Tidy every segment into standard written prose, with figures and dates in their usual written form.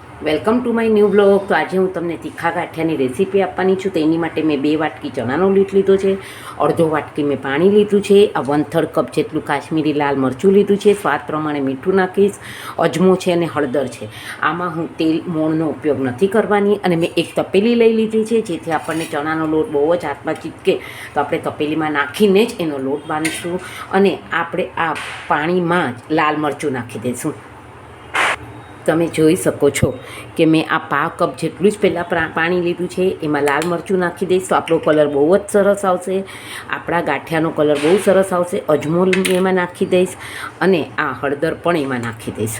Welcome to my new blog. તો આજે હું તમને તીખા ગાંઠિયાની રેસીપી આપવાની છું. તેની માટે મેં 2 વાટકી ચણાનો લોટ લીધો છે, અડધો વાટકી મેં પાણી લીધું છે, આ 1/3 કપ જેટલું કાશ્મીરી લાલ મરચું લીધું છે, સ્વાદ પ્રમાણે મીઠું નાખીશ, અજમો છે અને હળદર છે. આમાં હું તેલ મોણનો ઉપયોગ નથી કરવાની. અને મેં એક તપેલી લઈ લીધી છે, જેથી આપણને ચણાનો લોટ બહુ જ હાથમાં ચીપકે તો આપણે તપેલીમાં નાખીને જ એનો લોટ બાંધીશું. અને આપણે આ પાણીમાં જ લાલ મરચું નાખી દઈશું. તમે જોઈ શકો છો કે મેં આ 1/2 કપ જેટલું જ પહેલાં પાણી લીધું છે. એમાં લાલ મરચું નાખી દઈશ તો આપણો કલર બહુ જ સરસ આવશે, આપણા ગાંઠિયાનો કલર બહુ સરસ આવશે. અજમો એમાં નાખી દઈશ અને આ હળદર પણ એમાં નાખી દઈશ.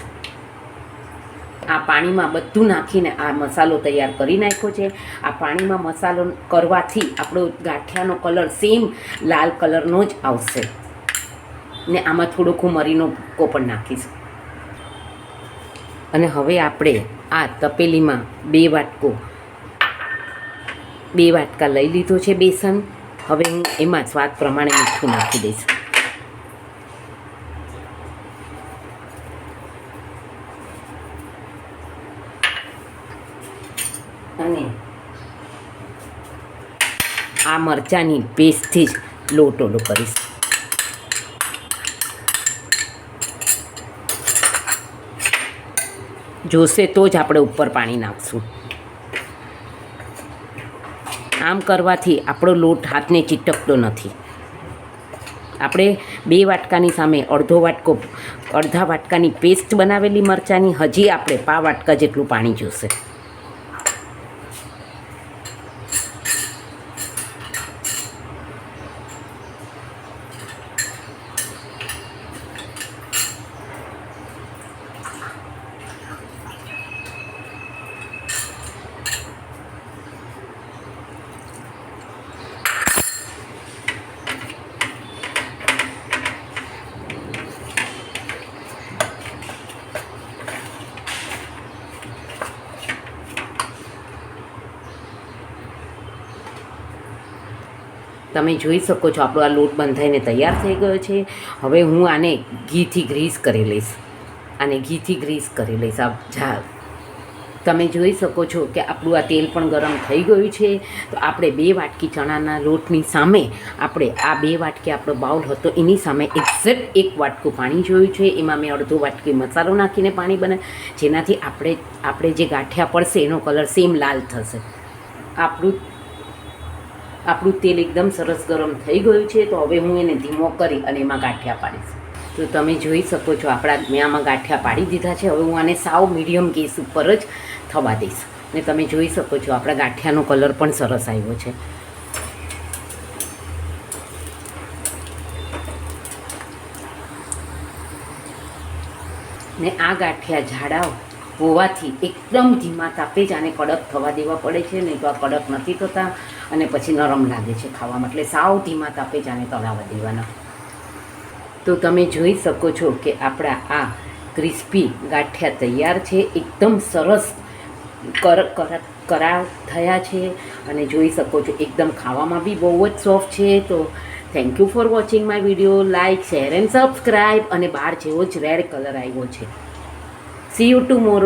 આ પાણીમાં બધું નાખીને આ મસાલો તૈયાર કરી નાખ્યો છે. આ પાણીમાં મસાલો કરવાથી આપણો ગાંઠિયાનો કલર સેમ લાલ કલરનો જ આવશે. ને આમાં થોડોક હું મરીનો ભૂક્કો પણ નાખીશ. અને હવે આપણે આ તપેલીમાં 2 વાટકા લઈ લીધો છે બેસન. હવે હું એમાં સ્વાદ પ્રમાણે મીઠું નાખી દઈશ. અને આ મરચાંની પેસ્ટથી જ લોટ ઓલો કરીશ. જોશે તો જ આપણે ઉપર પાણી નાખશું. આમ કરવાથી આપણો લોટ હાથને ચીટકતો નથી. આપણે 2 વાટકાની સામે અડધા વાટકાની પેસ્ટ બનાવેલી મરચાંની હજી આપણે 1/4 વાટકા જેટલું પાણી જોશે. તમે જોઈ શકો છો આપણો આ લોટ બંધાઈને તૈયાર થઈ ગયો છે. હવે હું આને ઘીથી ગ્રીસ કરી લઈશ. તમે જોઈ શકો છો કે આપણું આ તેલ પણ ગરમ થઈ ગયું છે. તો આપણે 2 વાટકી ચણાના લોટની સામે આપણે આ 2 વાટકી આપણો બાઉલ હતો એની સામે એક્ઝેક્ટ 1 વાટકું પાણી જોયું છે. એમાં મેં અડધો વાટકી મસાલો નાખીને પાણી બનાવ્યું, જેનાથી આપણે જે ગાંઠિયા પડશે એનો કલર સેમ લાલ થશે. આપણું તેલ એકદમ સરસ ગરમ થઈ ગયું છે. તો હવે હું એને ધીમો કરી અને એમાં ગાંઠિયા પાડીશ. તો તમે જોઈ શકો છો મેં આમાં ગાંઠિયા પાડી દીધા છે. હવે હું આને સાવ મીડિયમ ગેસ ઉપર જ થવા દઈશ. ને તમે જોઈ શકો છો આપણા ગાંઠિયાનો કલર પણ સરસ આવ્યો છે. ને આ ગાંઠિયા જાડા હોવાથી એકદમ ધીમા તાપે જ આને કડક થવા દેવા પડે છે, નહીં તો આ કડક નથી થતા અને પછી નરમ લાગે છે ખાવામાં. એટલે સાવ ધીમા તાપે જ આને તળાવવા દેવાના. તો તમે જોઈ શકો છો કે આપણા આ ક્રિસ્પી ગાંઠિયા તૈયાર છે. એકદમ સરસ કરા થયા છે અને જોઈ શકો છો એકદમ ખાવામાં બી બહુ જ સોફ્ટ છે. તો thank you for watching my video. Like, share and subscribe. અને બહાર જેવો જ રેડ કલર આવ્યો છે. C you tomorrow.